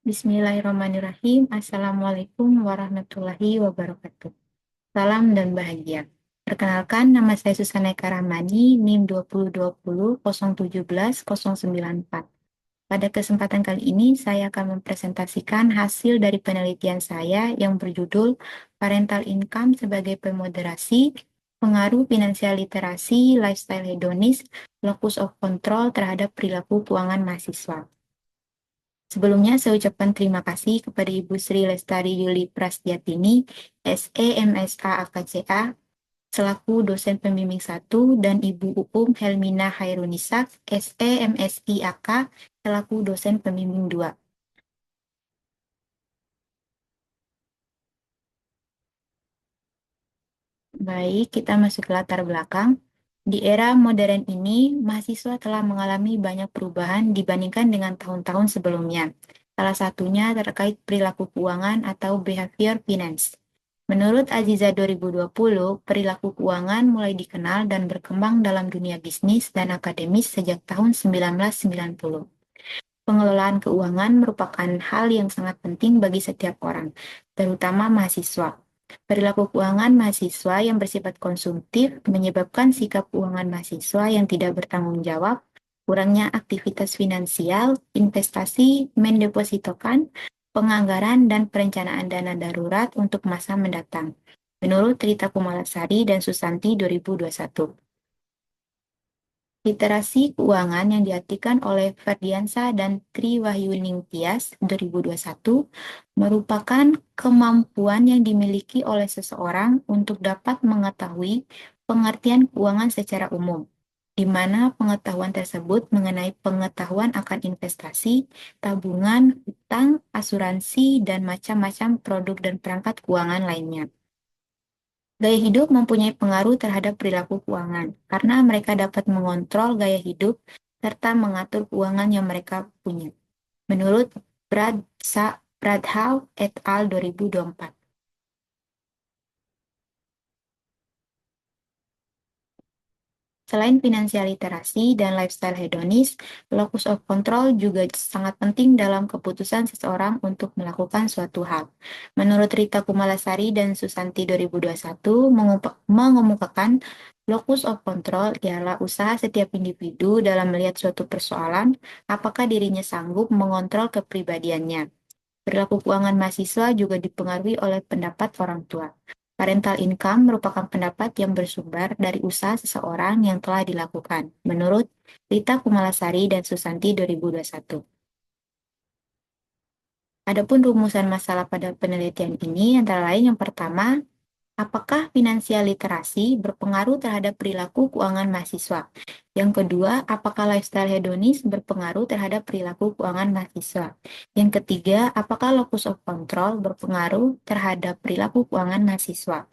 Bismillahirrahmanirrahim. Assalamualaikum warahmatullahi wabarakatuh. Salam dan bahagia. Perkenalkan, nama saya Susana Eka Rahmani, NIM 2020-017-094. Pada kesempatan kali ini, saya akan mempresentasikan hasil dari penelitian saya yang berjudul Parental Income sebagai Pemoderasi, Pengaruh Finansial Literasi, Lifestyle Hedonis, Locus of Control terhadap Perilaku Keuangan Mahasiswa. Sebelumnya, saya ucapkan terima kasih kepada Ibu Sri Lestari Yuli Prastyatini, SE MSA AKCA, selaku dosen pembimbing 1, dan Ibu Uum Helmina Hairunisa, SE MSI AK, selaku dosen pembimbing 2. Baik, kita masuk ke latar belakang. Di era modern ini, mahasiswa telah mengalami banyak perubahan dibandingkan dengan tahun-tahun sebelumnya. Salah satunya terkait perilaku keuangan atau behavior finance. Menurut Aziza 2020, perilaku keuangan mulai dikenal dan berkembang dalam dunia bisnis dan akademis sejak tahun 1990. Pengelolaan keuangan merupakan hal yang sangat penting bagi setiap orang, terutama mahasiswa. Perilaku keuangan mahasiswa yang bersifat konsumtif menyebabkan sikap keuangan mahasiswa yang tidak bertanggung jawab, kurangnya aktivitas finansial, investasi, mendepositokan, penganggaran, dan perencanaan dana darurat untuk masa mendatang. Menurut Rita Kumalasari dan Susanti 2021. Literasi keuangan yang diartikan oleh Ferdiansa dan Tri Wahyuning Tias 2021 merupakan kemampuan yang dimiliki oleh seseorang untuk dapat mengetahui pengertian keuangan secara umum, di mana pengetahuan tersebut mengenai pengetahuan akan investasi, tabungan, utang, asuransi, dan macam-macam produk dan perangkat keuangan lainnya. Gaya hidup mempunyai pengaruh terhadap perilaku keuangan, karena mereka dapat mengontrol gaya hidup serta mengatur keuangan yang mereka punya. Menurut Bradhau et al. 2024. Selain finansial literasi dan lifestyle hedonis, locus of control juga sangat penting dalam keputusan seseorang untuk melakukan suatu hal. Menurut Rita Kumalasari dan Susanti 2021 mengemukakan locus of control ialah usaha setiap individu dalam melihat suatu persoalan, apakah dirinya sanggup mengontrol kepribadiannya. Perilaku keuangan mahasiswa juga dipengaruhi oleh pendapat orang tua. Parental income merupakan pendapat yang bersumber dari usaha seseorang yang telah dilakukan, menurut Rita Kumalasari dan Susanti 2021. Adapun rumusan masalah pada penelitian ini antara lain yang pertama, apakah finansial literasi berpengaruh terhadap perilaku keuangan mahasiswa? Yang kedua, apakah lifestyle hedonis berpengaruh terhadap perilaku keuangan mahasiswa? Yang ketiga, apakah locus of control berpengaruh terhadap perilaku keuangan mahasiswa?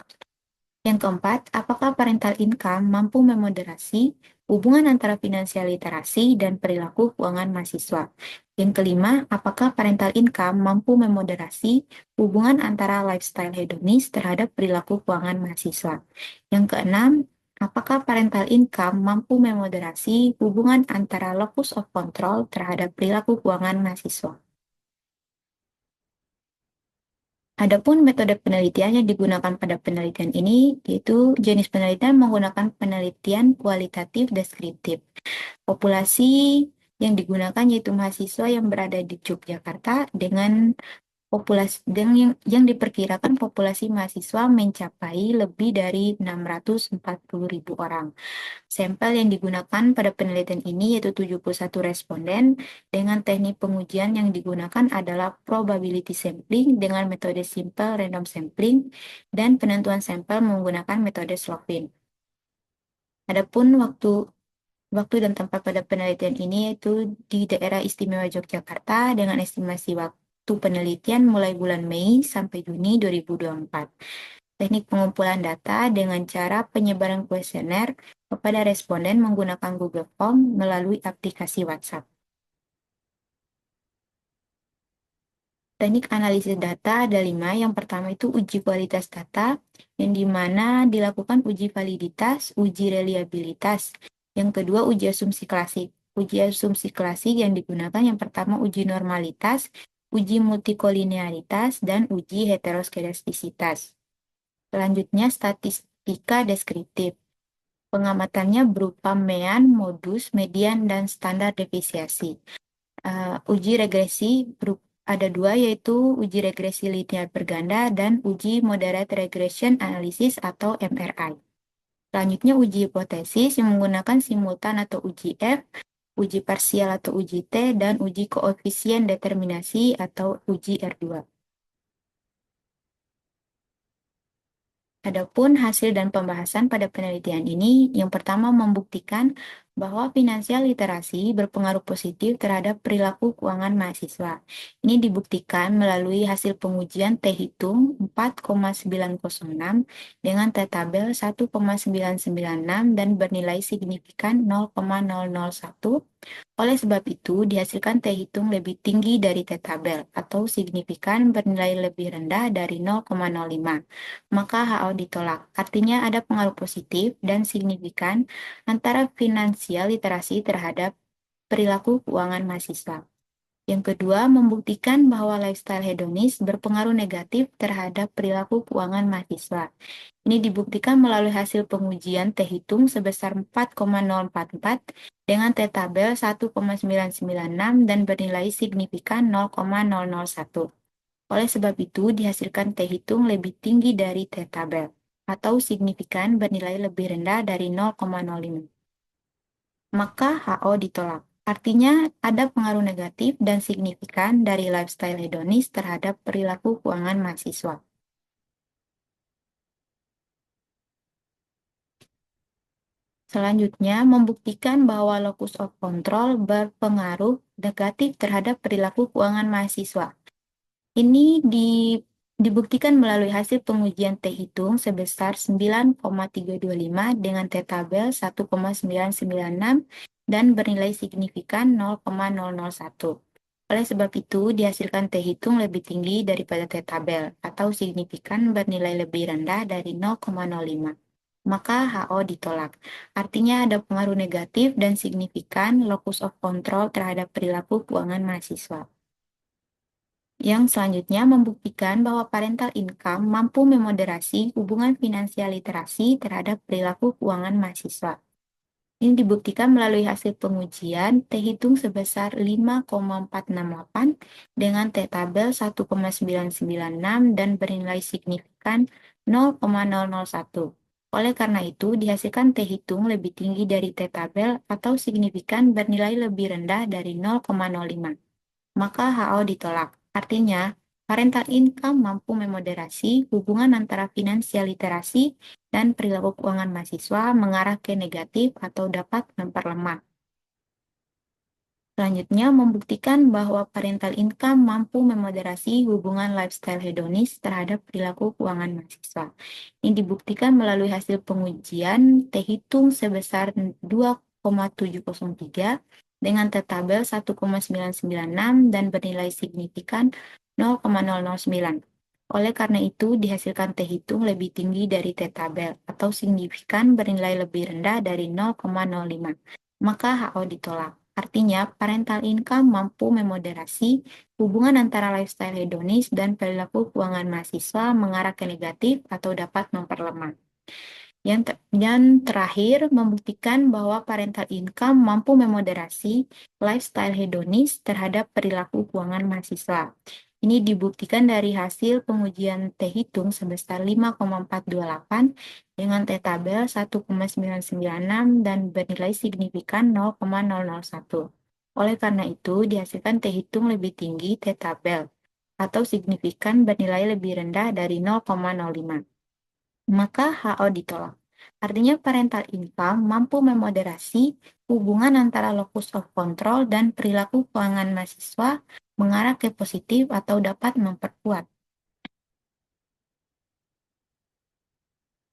Yang keempat, apakah parental income mampu memoderasi hubungan antara finansial literasi dan perilaku keuangan mahasiswa? Yang kelima, apakah parental income mampu memoderasi hubungan antara lifestyle hedonis terhadap perilaku keuangan mahasiswa? Yang keenam, apakah parental income mampu memoderasi hubungan antara locus of control terhadap perilaku keuangan mahasiswa? Adapun metode penelitian yang digunakan pada penelitian ini yaitu jenis penelitian menggunakan penelitian kualitatif deskriptif. Populasi yang digunakan yaitu mahasiswa yang berada di Yogyakarta dengan populasi yang diperkirakan populasi mahasiswa mencapai lebih dari 640.000 orang. Sampel yang digunakan pada penelitian ini yaitu 71 responden dengan teknik pengujian yang digunakan adalah probability sampling dengan metode simple random sampling dan penentuan sampel menggunakan metode Slovin. Adapun waktu dan tempat pada penelitian ini yaitu di daerah istimewa Yogyakarta dengan estimasi waktu penelitian mulai bulan Mei sampai Juni 2024. Teknik pengumpulan data dengan cara penyebaran kuesioner kepada responden menggunakan Google Form melalui aplikasi WhatsApp. Teknik analisis data ada 5. Yang pertama itu uji kualitas data, yang dimana dilakukan uji validitas, uji reliabilitas. Yang kedua, uji asumsi klasik. Uji asumsi klasik yang digunakan yang pertama uji normalitas, uji multikolinearitas, dan uji heteroskedastisitas. Selanjutnya, statistika deskriptif. Pengamatannya berupa mean, modus, median, dan standar deviasi. Uji regresi ada dua, yaitu uji regresi linear berganda dan uji moderate regression analysis atau MRI. Selanjutnya uji hipotesis yang menggunakan simultan atau uji F, uji parsial atau uji T, dan uji koefisien determinasi atau uji R2. Adapun hasil dan pembahasan pada penelitian ini, yang pertama membuktikan bahwa finansial literasi berpengaruh positif terhadap perilaku keuangan mahasiswa. Ini dibuktikan melalui hasil pengujian T-hitung 4,906 dengan T-tabel 1,996 dan bernilai signifikan 0,001. Oleh sebab itu, dihasilkan T-hitung lebih tinggi dari T-tabel atau signifikan bernilai lebih rendah dari 0,05. Maka HO ditolak. Artinya ada pengaruh positif dan signifikan antara finansial literasi terhadap perilaku keuangan mahasiswa. Yang kedua, membuktikan bahwa lifestyle hedonis berpengaruh negatif terhadap perilaku keuangan mahasiswa. Ini dibuktikan melalui hasil pengujian T-hitung sebesar 4,044 dengan T-tabel 1,996 dan bernilai signifikan 0,001. Oleh sebab itu, dihasilkan T-hitung lebih tinggi dari T-tabel atau signifikan bernilai lebih rendah dari 0,05. Maka HO ditolak. Artinya ada pengaruh negatif dan signifikan dari lifestyle hedonis terhadap perilaku keuangan mahasiswa. Selanjutnya, membuktikan bahwa locus of control berpengaruh negatif terhadap perilaku keuangan mahasiswa. Ini dibuktikan melalui hasil pengujian T-hitung sebesar 9,325 dengan T-tabel 1,996 dan bernilai signifikan 0,001. Oleh sebab itu, dihasilkan T-hitung lebih tinggi daripada T-tabel atau signifikan bernilai lebih rendah dari 0,05. Maka HO ditolak. Artinya ada pengaruh negatif dan signifikan locus of control terhadap perilaku keuangan mahasiswa. Yang selanjutnya membuktikan bahwa parental income mampu memoderasi hubungan finansial literasi terhadap perilaku keuangan mahasiswa. Ini dibuktikan melalui hasil pengujian T-hitung sebesar 5,468 dengan T-tabel 1,996 dan bernilai signifikan 0,001. Oleh karena itu, dihasilkan T-hitung lebih tinggi dari T-tabel atau signifikan bernilai lebih rendah dari 0,05. Maka HO ditolak. Artinya, parental income mampu memoderasi hubungan antara finansial literasi dan perilaku keuangan mahasiswa mengarah ke negatif atau dapat memperlemah. Selanjutnya, membuktikan bahwa parental income mampu memoderasi hubungan lifestyle hedonis terhadap perilaku keuangan mahasiswa. Ini dibuktikan melalui hasil pengujian T-hitung sebesar 2,703 dengan T-tabel 1,996 dan bernilai signifikan 0,009. Oleh karena itu, dihasilkan T-hitung lebih tinggi dari T-tabel atau signifikan bernilai lebih rendah dari 0,05. Maka HO ditolak. Artinya, parental income mampu memoderasi hubungan antara lifestyle hedonis dan perilaku keuangan mahasiswa mengarah ke negatif atau dapat memperlemah. Dan terakhir, membuktikan bahwa parental income mampu memoderasi lifestyle hedonis terhadap perilaku keuangan mahasiswa. Ini dibuktikan dari hasil pengujian T-hitung sebesar 5,428 dengan T-tabel 1,996 dan bernilai signifikan 0,001. Oleh karena itu, dihasilkan T-hitung lebih tinggi T-tabel atau signifikan bernilai lebih rendah dari 0,05. Maka HO ditolak. Artinya parental income mampu memoderasi hubungan antara locus of control dan perilaku keuangan mahasiswa mengarah ke positif atau dapat memperkuat.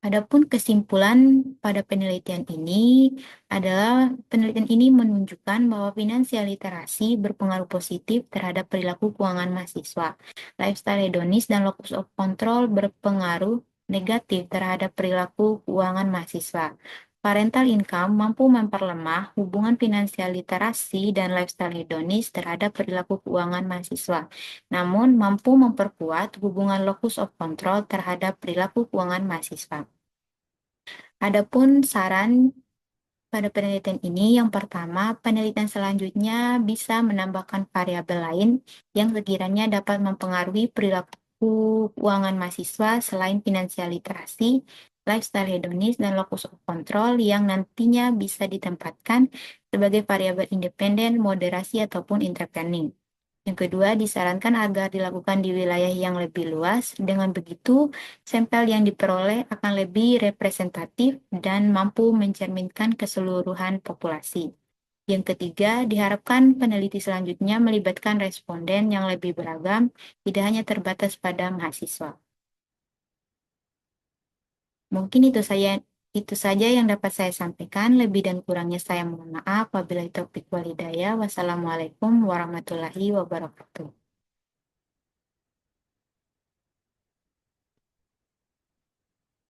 Adapun kesimpulan pada penelitian ini adalah penelitian ini menunjukkan bahwa finansial literasi berpengaruh positif terhadap perilaku keuangan mahasiswa. Lifestyle hedonis dan locus of control berpengaruh negatif terhadap perilaku keuangan mahasiswa. Parental income mampu memperlemah hubungan finansial literasi dan lifestyle hedonis terhadap perilaku keuangan mahasiswa, namun mampu memperkuat hubungan locus of control terhadap perilaku keuangan mahasiswa. Adapun saran pada penelitian ini, yang pertama, penelitian selanjutnya bisa menambahkan variabel lain yang sekiranya dapat mempengaruhi perilaku keuangan mahasiswa selain finansial literasi, lifestyle hedonis, dan locus of control yang nantinya bisa ditempatkan sebagai variabel independen, moderasi, ataupun intervening. Yang kedua, disarankan agar dilakukan di wilayah yang lebih luas. Dengan begitu, sampel yang diperoleh akan lebih representatif dan mampu mencerminkan keseluruhan populasi. Yang ketiga, diharapkan peneliti selanjutnya melibatkan responden yang lebih beragam, tidak hanya terbatas pada mahasiswa. Mungkin itu saja yang dapat saya sampaikan. Lebih dan kurangnya saya mohon maaf. Wabillahi taufiq wal hidayah. Wassalamualaikum warahmatullahi wabarakatuh.